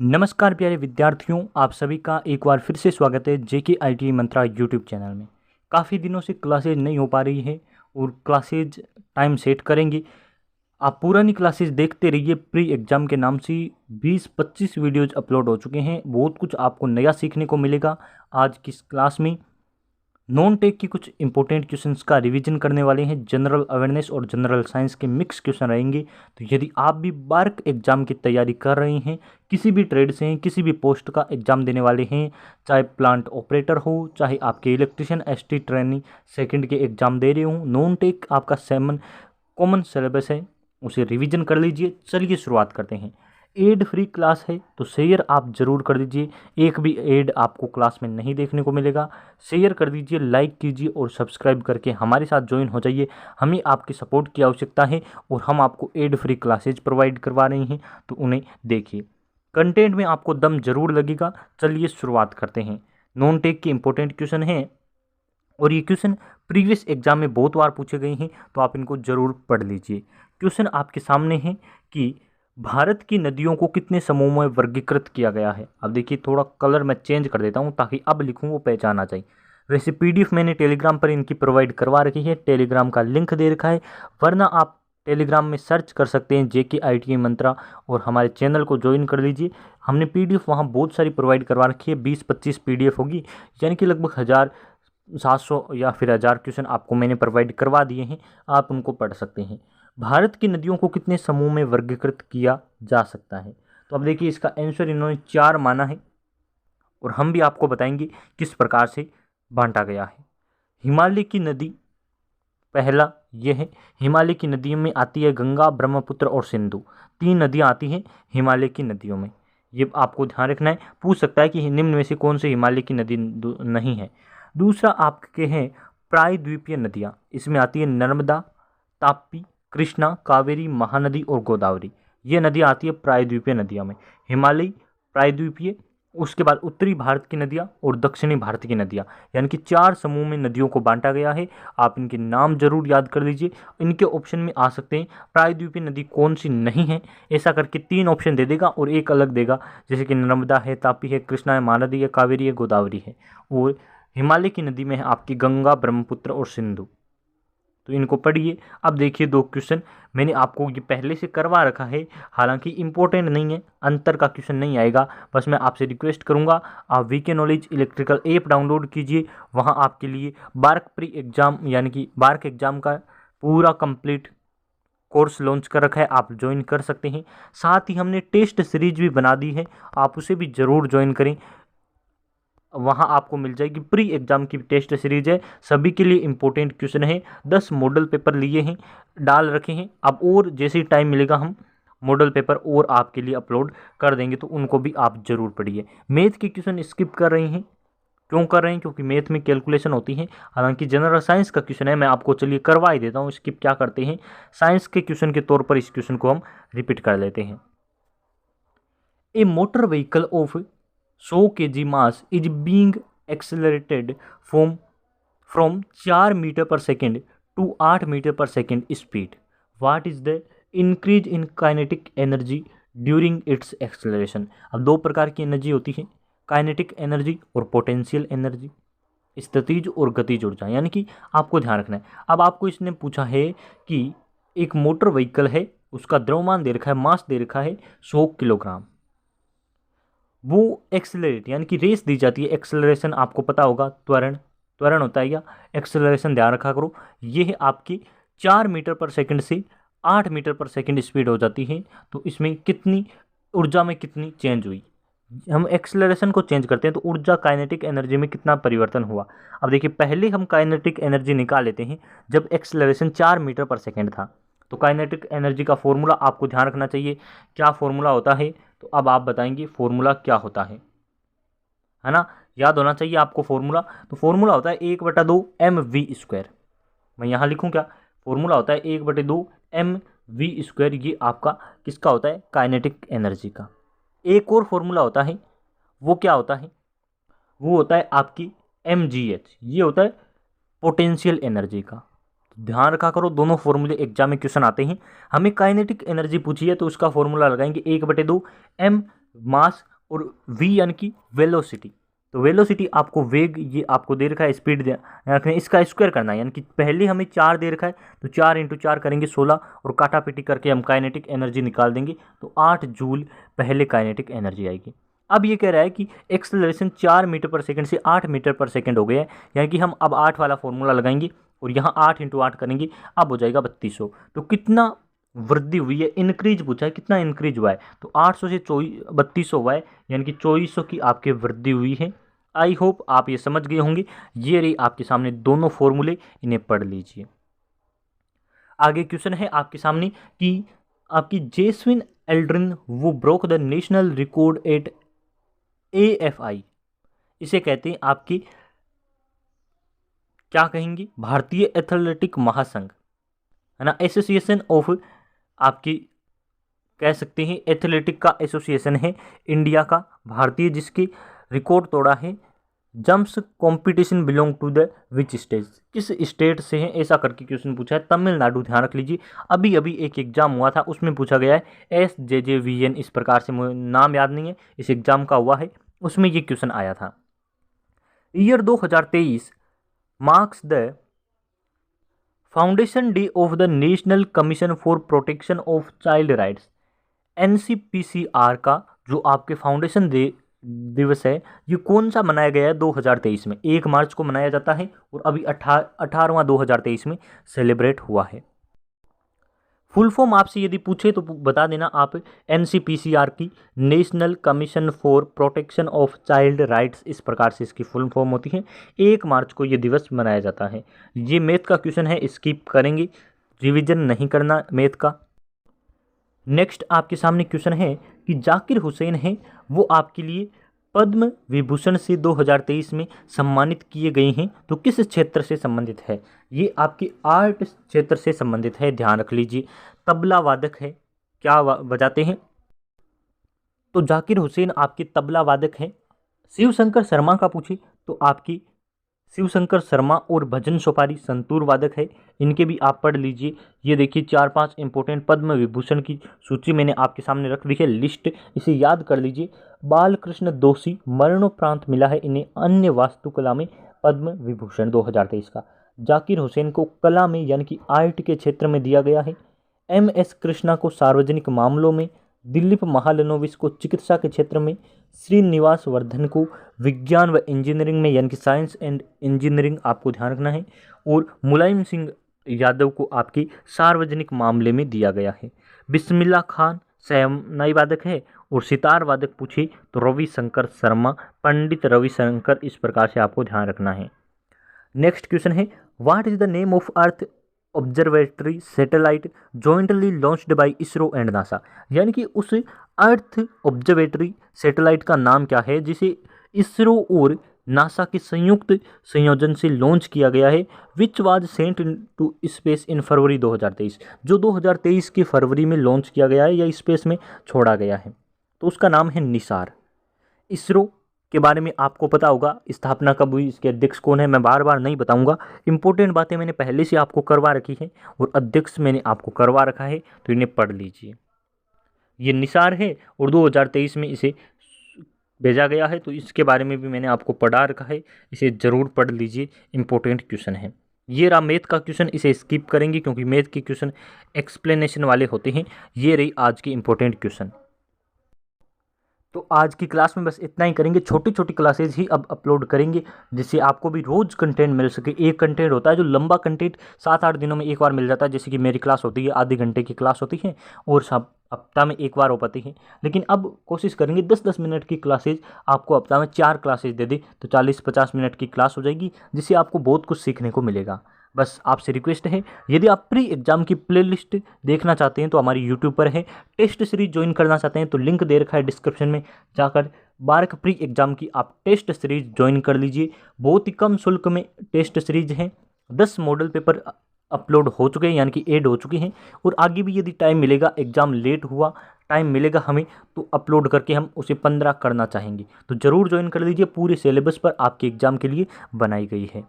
नमस्कार प्यारे विद्यार्थियों, आप सभी का एक बार फिर से स्वागत है जेके आईटी मंत्रा यूट्यूब चैनल में। काफ़ी दिनों से क्लासेज नहीं हो पा रही है और क्लासेज टाइम सेट करेंगे। आप पुरानी क्लासेस देखते रहिए। प्री एग्ज़ाम के नाम से 20-25 वीडियोज अपलोड हो चुके हैं। बहुत कुछ आपको नया सीखने को मिलेगा। आज की इस क्लास में नॉन टेक की कुछ इंपॉर्टेंट क्वेश्चंस का रिवीजन करने वाले हैं। जनरल अवेयरनेस और जनरल साइंस के मिक्स क्वेश्चन रहेंगे। तो यदि आप भी बार्क एग्जाम की तैयारी कर रहे हैं, किसी भी ट्रेड से हैं, किसी भी पोस्ट का एग्जाम देने वाले हैं, चाहे प्लांट ऑपरेटर हो, चाहे आपके इलेक्ट्रिशियन एसटी ट्रेनिंग सेकंड के एग्जाम दे रहे हो, नॉन टेक आपका 7 कॉमन सिलेबस है, उसे रिवीजन कर लीजिए। चलिए शुरुआत करते हैं। एड फ्री क्लास है तो शेयर आप ज़रूर कर दीजिए। एक भी एड आपको क्लास में नहीं देखने को मिलेगा। शेयर कर दीजिए, लाइक कीजिए और सब्सक्राइब करके हमारे साथ ज्वाइन हो जाइए। हमें आपकी सपोर्ट की आवश्यकता है और हम आपको एड फ्री क्लासेज प्रोवाइड करवा रहे हैं, तो उन्हें देखिए। कंटेंट में आपको दम जरूर लगेगा। चलिए शुरुआत करते हैं। नॉन टेक के इंपॉर्टेंट क्वेश्चन हैं और ये क्वेश्चन प्रीवियस एग्जाम में बहुत बार पूछे गए हैं, तो आप इनको जरूर पढ़ लीजिए। क्वेश्चन आपके सामने है कि भारत की नदियों को कितने समूह में वर्गीकृत किया गया है। अब देखिए, थोड़ा कलर मैं चेंज कर देता हूँ ताकि अब लिखूँ वो पहचान आ जाए। वैसे पीडीएफ मैंने टेलीग्राम पर इनकी प्रोवाइड करवा रखी है, टेलीग्राम का लिंक दे रखा है, वरना आप टेलीग्राम में सर्च कर सकते हैं जेके आईटी मंत्रा और हमारे चैनल को ज्वाइन कर लीजिए। हमने पीडीएफ वहाँ बहुत सारी प्रोवाइड करवा रखी है। 20-25 पीडीएफ होगी, यानी कि लगभग 1700 या फिर 1000 क्वेश्चन आपको मैंने प्रोवाइड करवा दिए हैं। आप उनको पढ़ सकते हैं। भारत की नदियों को कितने समूह में वर्गीकृत किया जा सकता है। तो अब देखिए, इसका आंसर इन्होंने 4 माना है और हम भी आपको बताएंगे किस प्रकार से बांटा गया है। हिमालय की नदी, पहला ये है, हिमालय की नदियों में आती है गंगा, ब्रह्मपुत्र और सिंधु। 3 नदियाँ आती हैं हिमालय की नदियों में। ये आपको ध्यान रखना है। पूछ सकता है कि निम्न में से कौन सी हिमालय की नदी नहीं है। दूसरा आपके हैं प्रायद्वीपीय नदियाँ। इसमें आती है नर्मदा, ताप्ती, कृष्णा, कावेरी, महानदी और गोदावरी। ये नदियाँ आती है प्रायद्वीपीय नदियों में। हिमालय प्रायद्वीपीय, उसके बाद उत्तरी भारत की नदियाँ और दक्षिणी भारत की नदियाँ, यानी कि 4 समूह में नदियों को बांटा गया है। आप इनके नाम जरूर याद कर लीजिए। इनके ऑप्शन में आ सकते हैं प्रायद्वीपीय नदी कौन सी नहीं है, ऐसा करके 3 ऑप्शन दे देगा और एक अलग देगा, जैसे कि नर्मदा है, तापी है, कृष्णा है, महानदी है, कावेरी है, गोदावरी है। और हिमालय की नदी में है आपकी गंगा, ब्रह्मपुत्र और सिंधु। तो इनको पढ़िए। अब देखिए, 2 क्वेश्चन मैंने आपको ये पहले से करवा रखा है, हालांकि इंपॉर्टेंट नहीं है, अंतर का क्वेश्चन नहीं आएगा। बस मैं आपसे रिक्वेस्ट करूंगा, आप VK knowledge electrical app download कीजिए। वहां आपके लिए बार्क प्री एग्जाम यानी कि बार्क एग्जाम का पूरा कंप्लीट कोर्स लॉन्च कर रखा है, आप ज्वाइन कर सकते हैं। साथ ही हमने टेस्ट सीरीज भी बना दी है, आप उसे भी ज़रूर ज्वाइन करें। वहाँ आपको मिल जाएगी। प्री एग्जाम की टेस्ट सीरीज है, सभी के लिए इंपॉर्टेंट क्वेश्चन है। 10 मॉडल पेपर लिए हैं, डाल रखे हैं। अब और जैसे ही टाइम मिलेगा हम मॉडल पेपर और आपके लिए अपलोड कर देंगे, तो उनको भी आप जरूर पढ़िए। मैथ के क्वेश्चन स्किप कर रहे हैं, क्यों कर रहे हैं? क्योंकि मैथ में कैलकुलेशन होती है। हालांकि जनरल साइंस का क्वेश्चन है, मैं आपको चलिए करवा ही देता हूँ। स्किप क्या करते हैं, साइंस के क्वेश्चन के तौर पर इस क्वेश्चन को हम रिपीट कर लेते हैं। A motor vehicle of 100 kg mass is being accelerated from 4 meter per second to 8 meter per second speed. What is the increase in kinetic energy during its acceleration? अब 2 प्रकार की एनर्जी होती है, काइनेटिक एनर्जी और potential energy, स्थितिज और गतिज ऊर्जा, यानी कि आपको ध्यान रखना है। अब आपको इसने पूछा है कि एक मोटर व्हीकल है, उसका द्रव्यमान दे रखा है, मास दे रखा है 100 किलोग्राम। वो एक्सेलरेट यानी कि रेस दी जाती है। एक्सेलरेशन आपको पता होगा, त्वरण, त्वरण होता है, या एक्सेलरेशन ध्यान रखा करो। ये है आपकी 4 मीटर पर सेकंड से 8 मीटर पर सेकंड स्पीड हो जाती है। तो इसमें कितनी ऊर्जा में कितनी चेंज हुई, हम एक्सेलरेशन को चेंज करते हैं तो ऊर्जा काइनेटिक एनर्जी में कितना परिवर्तन हुआ। अब देखिए, पहले हम काइनेटिक एनर्जी निकाल लेते हैं जब एक्सेलरेशन 4 मीटर पर सेकंड था। तो काइनेटिक एनर्जी का फॉर्मूला आपको ध्यान रखना चाहिए, क्या फॉर्मूला होता है। तो अब आप बताएंगे फॉर्मूला क्या होता है ना, याद होना चाहिए आपको फॉर्मूला। तो फॉर्मूला होता है 1/2 mv²। मैं यहाँ लिखूँ क्या, फॉर्मूला होता है 1/2 mv²। ये आपका किसका होता है, काइनेटिक एनर्जी का। एक और फॉर्मूला होता है, वो क्या होता है, वो होता है आपकी mgh। ये होता है पोटेंशियल एनर्जी का। तो ध्यान रखा करो, दोनों फॉर्मूले एग्जाम में क्वेश्चन आते हैं। हमें काइनेटिक एनर्जी पूछी है तो उसका फॉर्मूला लगाएंगे 1/2 m मास और वी यानी कि वेलोसिटी। तो वेलोसिटी आपको वेग ये आपको दे रखा है, स्पीड दे रखना है, इसका स्क्वायर करना है, यानी कि पहले हमें 4 दे रखा है तो 4 × 4 करेंगे 16 और काटापीटी करके हम काइनेटिक एनर्जी निकाल देंगे तो 8 जूल पहले काइनेटिक एनर्जी आएगी। अब ये कह रहा है कि एक्सेलरेशन 4 मीटर पर सेकंड से 8 मीटर पर सेकंड हो गया है, यानी कि हम अब 8 वाला फॉर्मूला लगाएंगे और यहाँ 8 × 8 करेंगे, अब हो जाएगा 3200। तो कितना वृद्धि हुई है, इंक्रीज पूछा है, कितना इंक्रीज हुआ है, तो 800 से 3200 हुआ है, यानी कि 2400 की आपकी वृद्धि हुई है। आई होप आप ये समझ गए होंगे। ये रही आपके सामने दोनों फॉर्मूले, इन्हें पढ़ लीजिए। आगे क्वेश्चन है आपके सामने कि आपकी जेस्विन एल्ड्रिन वो broke the national record eight AFI, इसे कहते हैं आपकी क्या कहेंगे, भारतीय एथलेटिक महासंघ, है ना, एसोसिएशन ऑफ, आपकी कह सकते हैं एथलेटिक का एसोसिएशन है इंडिया का, भारतीय, जिसके रिकॉर्ड तोड़ा है। Jumps competition belong to the which state, किस स्टेट से है, ऐसा करके क्वेश्चन पूछा है। तमिलनाडु, ध्यान रख लीजिए। अभी अभी एक एग्जाम हुआ था उसमें पूछा गया है SJJVN, इस प्रकार से, मुझे नाम याद नहीं है, इस एग्जाम का हुआ है, उसमें ये क्वेश्चन आया था। Year 2023 marks the foundation day of the national commission for protection of child rights, NCPCR का जो आपके फाउंडेशन डे दिवस है, ये कौन सा मनाया गया है 2023 में, 1 मार्च को मनाया जाता है और अभी 18वां 2023 में सेलिब्रेट हुआ है। फुल फॉर्म आपसे यदि पूछे तो बता देना आप, NCPCR की national commission for protection of child rights, इस प्रकार से इसकी फुल फॉर्म होती है। 1 मार्च को ये दिवस मनाया जाता है। ये मैथ का क्वेश्चन है, स्किप करेंगे, रिवीजन नहीं करना मैथ का। नेक्स्ट आपके सामने क्वेश्चन है कि जाकिर हुसैन है वो आपके लिए पद्म विभूषण से 2023 में सम्मानित किए गए हैं, तो किस क्षेत्र से संबंधित है, ये आपके आर्ट क्षेत्र से संबंधित है, ध्यान रख लीजिए। तबला वादक है, क्या बजाते हैं, तो जाकिर हुसैन आपके तबला वादक हैं। शिवशंकर शर्मा का पूछे तो आपकी शिवशंकर शर्मा और भजन सोपारी संतूर वादक है, इनके भी आप पढ़ लीजिए। ये देखिए 4-5 इंपॉर्टेंट पद्म विभूषण की सूची मैंने आपके सामने रख दी है, लिस्ट, इसे याद कर लीजिए। बालकृष्ण दोषी मरणोपरांत मिला है इन्हें अन्य वास्तुकला में पद्म विभूषण 2023 का। जाकिर हुसैन को कला में यानी कि आर्ट के क्षेत्र में दिया गया है। MS कृष्णा को सार्वजनिक मामलों में, दिलीप महालनोबिस को चिकित्सा के क्षेत्र में, श्रीनिवास वर्धन को विज्ञान व इंजीनियरिंग में यानी कि साइंस एंड इंजीनियरिंग आपको ध्यान रखना है, और मुलायम सिंह यादव को आपकी सार्वजनिक मामले में दिया गया है। बिस्मिल्लाह खान शहनाई वादक है, और सितार वादक पूछे तो रविशंकर शर्मा, पंडित रविशंकर, इस प्रकार से आपको ध्यान रखना है। नेक्स्ट क्वेश्चन है what is the name of earth observatory satellite jointly launched by ISRO and NASA, यानी कि उस अर्थ ऑब्जर्वेटरी सैटेलाइट का नाम क्या है जिसे इसरो और नासा के संयुक्त संयोजन से लॉन्च किया गया है। Which was sent to space in February 2023, जो 2023 के फरवरी में लॉन्च किया गया है या स्पेस में छोड़ा गया है, तो उसका नाम है निसार। इसरो के बारे में आपको पता होगा, स्थापना कब हुई, इसके अध्यक्ष कौन है, मैं बार बार नहीं बताऊंगा, इंपॉर्टेंट बातें मैंने पहले से आपको करवा रखी है और अध्यक्ष मैंने आपको करवा रखा है, तो इन्हें पढ़ लीजिए। ये निसार है और 2023 में इसे भेजा गया है, तो इसके बारे में भी मैंने आपको पढ़ा रखा है, इसे ज़रूर पढ़ लीजिए, इंपॉर्टेंट क्वेश्चन है। ये रहा मैथ का क्वेश्चन, इसे स्किप करेंगे क्योंकि मैथ के क्वेश्चन एक्सप्लेनेशन वाले होते हैं। ये रही आज की इंपॉर्टेंट क्वेश्चन। तो आज की क्लास में बस इतना ही करेंगे, छोटी छोटी क्लासेज ही अब अपलोड करेंगे जिससे आपको भी रोज़ कंटेंट मिल सके। एक कंटेंट होता है जो लंबा कंटेंट 7-8 दिनों में एक बार मिल जाता है, जैसे कि मेरी क्लास होती है, आधे घंटे की क्लास होती है और सब हफ्ता में एक बार हो पाती है। लेकिन अब कोशिश करेंगे 10-10 मिनट की क्लासेज आपको हफ्ता में 4 क्लासेज दे दे तो 40-50 मिनट की क्लास हो जाएगी, जिससे आपको बहुत कुछ सीखने को मिलेगा। बस आपसे रिक्वेस्ट है, यदि आप प्री एग्जाम की प्लेलिस्ट देखना चाहते हैं तो हमारी यूट्यूब पर है। टेस्ट सीरीज ज्वाइन करना चाहते हैं तो लिंक दे रखा है डिस्क्रिप्शन में, जाकर 12 प्री एग्जाम की आप टेस्ट सीरीज ज्वाइन कर लीजिए। बहुत ही कम शुल्क में टेस्ट सीरीज हैं। 10 मॉडल पेपर अपलोड हो चुके हैं, यानी कि ऐड हो चुके हैं, और आगे भी यदि टाइम मिलेगा, एग्ज़ाम लेट हुआ, टाइम मिलेगा हमें, तो अपलोड करके हम उसे 15 करना चाहेंगे, तो ज़रूर ज्वाइन कर लीजिए। पूरे सिलेबस पर आपके एग्ज़ाम के लिए बनाई गई है।